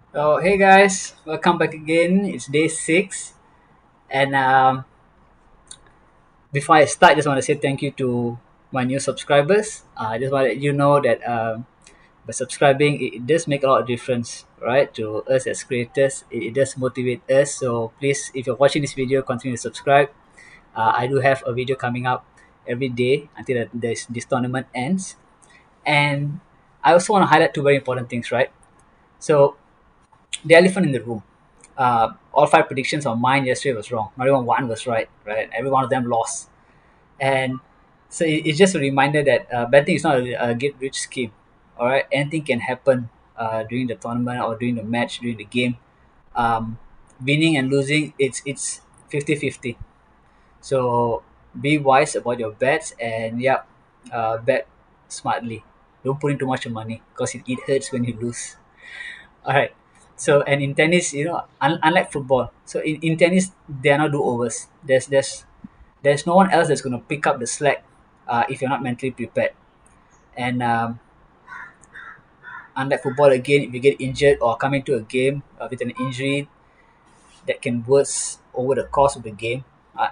Oh, hey guys, welcome back again. It's day six, and before I start, just want to say thank you to my new subscribers. I just want to let you know that by subscribing, it does make a lot of difference, right? To us as creators, it does motivate us. So please, if you're watching this video, continue to subscribe. I do have a video coming up every day until this tournament ends, and I also want to highlight two very important things, right? So the elephant in the room. All five predictions of mine yesterday was wrong. Not even one was right. Right, every one of them lost. And so it's just a reminder that betting is not a get rich scheme. All right, anything can happen during the tournament or during the match, during the game. Um, Winning and losing, it's 50-50. So be wise about your bets and yeah, bet smartly. Don't put in too much money because it hurts when you lose. All right. So and in tennis, unlike football, so in tennis there are no do overs. There's no one else that's going to pick up the slack if you're not mentally prepared. And unlike football, again, if you get injured or come into a game with an injury that can worse over the course of the game,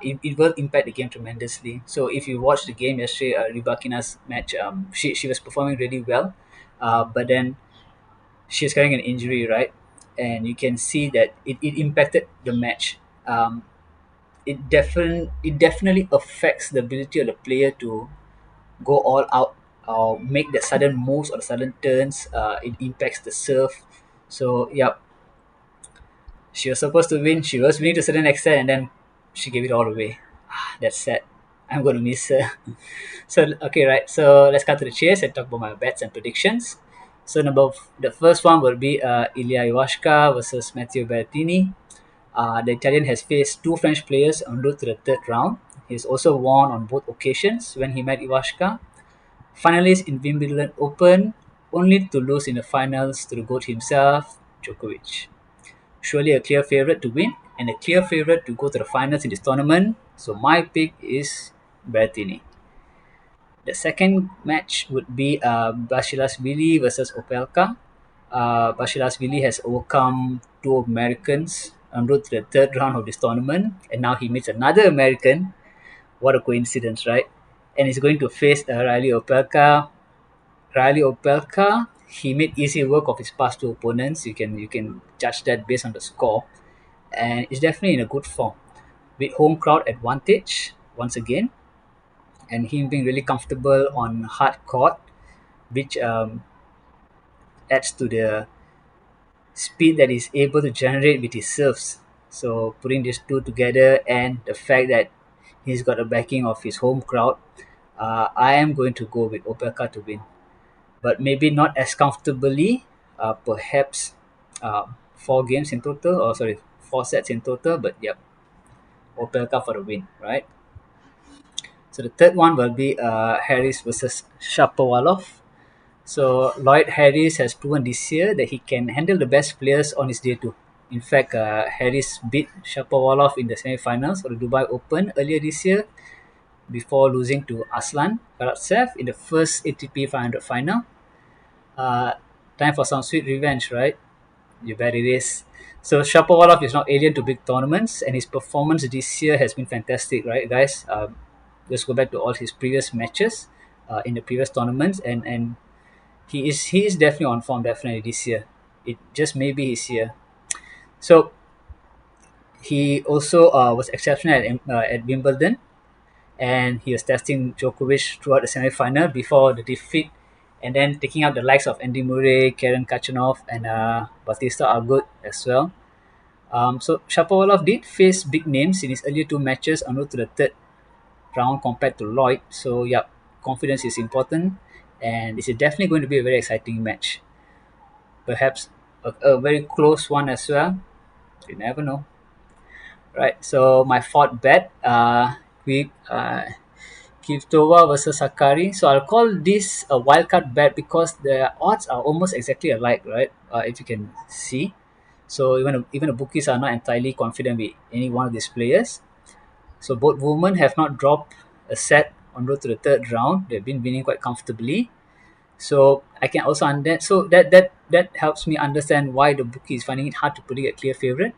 it will impact the game tremendously. So if you watch the game yesterday, Rybakina's match, she was performing really well, but then she's carrying an injury, right? And you can see that it impacted the match. It definitely affects the ability of the player to go all out or make the sudden moves or the sudden turns. It impacts the serve. So yep, she was supposed to win. She was winning to a certain extent, and then she gave it all away. That's sad. I'm going to miss her. So okay, right. So let's cut to the chase and talk about my bets and predictions. So the first one will be Ilya Iwashka versus Matteo Berrettini. The Italian has faced two French players en route to the third round. He's also won on both occasions when he met Iwashka, finalist in Wimbledon Open, only to lose in the finals to the GOAT himself, Djokovic. Surely a clear favourite to win and a clear favourite to go to the finals in this tournament. So my pick is Berrettini. The second match would be Basilashvili versus Opelka. Basilashvili has overcome two Americans en route to the third round of this tournament, and now he meets another American. What a coincidence, right? And he's going to face Riley Opelka. Riley Opelka, he made easy work of his past two opponents. You can judge that based on the score, and is definitely in a good form with home crowd advantage once again, and him being really comfortable on hard court, which adds to the speed that he's able to generate with his serves. So putting these two together and the fact that he's got the backing of his home crowd, I am going to go with Opelka to win, but maybe not as comfortably. Perhaps four games in total, or sorry, four sets in total. But yep, Opelka for the win, right? So the third one will be Harris versus Shapovalov. So Lloyd Harris has proven this year that he can handle the best players on his day too. In fact, Harris beat Shapovalov in the semi-finals for the Dubai Open earlier this year before losing to Aslan Karatsev in the first ATP 500 final. Uh, Time for some sweet revenge, right? You bet it is. So Shapovalov is not alien to big tournaments, and his performance this year has been fantastic, right, guys? Let's go back to all his previous matches in the previous tournaments, and he is definitely on form, definitely this year. It just maybe his year. So he also was exceptional at Wimbledon, and he was testing Djokovic throughout the semi-final before the defeat, and then taking out the likes of Andy Murray, Karen Kachanov, and Batista Agut as well. So Shapovalov did face big names in his earlier two matches en route to the third round compared to Lloyd. So yeah, confidence is important, and this is definitely going to be a very exciting match. Perhaps a very close one as well. You never know, right? So my fourth bet, we Kvitova versus Sakari. So I'll call this a wildcard bet because the odds are almost exactly alike, right? If you can see. So even the bookies are not entirely confident with any one of these players. So both women have not dropped a set on road to the third round. They've been winning quite comfortably. So I can also understand. So that helps me understand why the bookie is finding it hard to predict a clear favorite.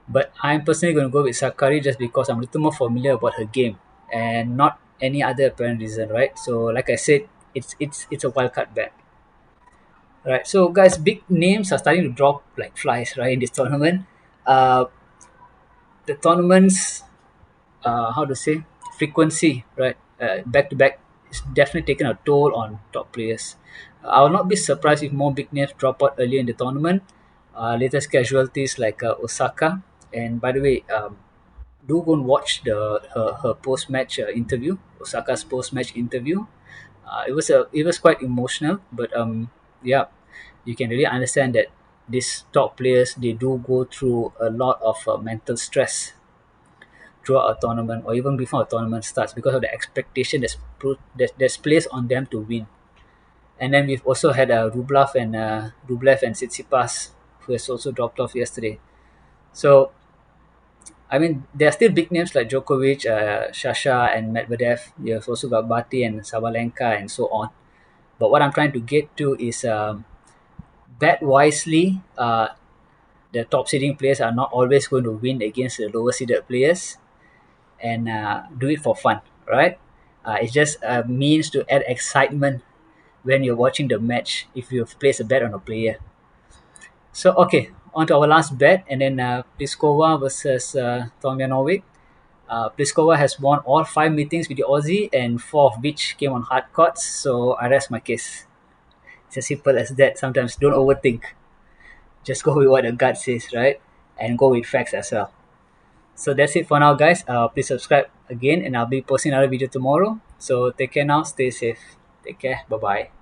But I'm personally going to go with Sakari just because I'm a little more familiar about her game and not any other apparent reason, right? So like I said, it's a wild card bet, right? So guys, big names are starting to drop like flies, right, in this tournament. Uh, the tournaments, how to say, frequency, right, back to back, is definitely taken a toll on top players. I will not be surprised if more big names drop out earlier in the tournament. Latest casualties like Osaka. And by the way, do go and watch her post match interview, Osaka's post match interview. It was quite emotional, but yeah, you can really understand that these top players, they do go through a lot of mental stress throughout a tournament or even before a tournament starts because of the expectation that's placed on them to win. And then we've also had Rublev and Tsitsipas, who has also dropped off yesterday. So I mean, there are still big names like Djokovic, Shasha, and Medvedev. You have also got Bati and Sabalenka and so on. But what I'm trying to get to is bet wisely. The top seeding players are not always going to win against the lower seeded players, and do it for fun, right? It's just a means to add excitement when you're watching the match if you've placed a bet on a player. So, okay, on to our last bet, and then Pliskova versus Tomjanovic. Pliskova has won all five meetings with the Aussie, and four of which came on hard courts, so I rest my case. It's as simple as that. Sometimes don't overthink. Just go with what the gut says, right? And go with facts as well. So that's it for now, guys. Please subscribe again, and I'll be posting another video tomorrow. So take care now. Stay safe. Take care. Bye bye.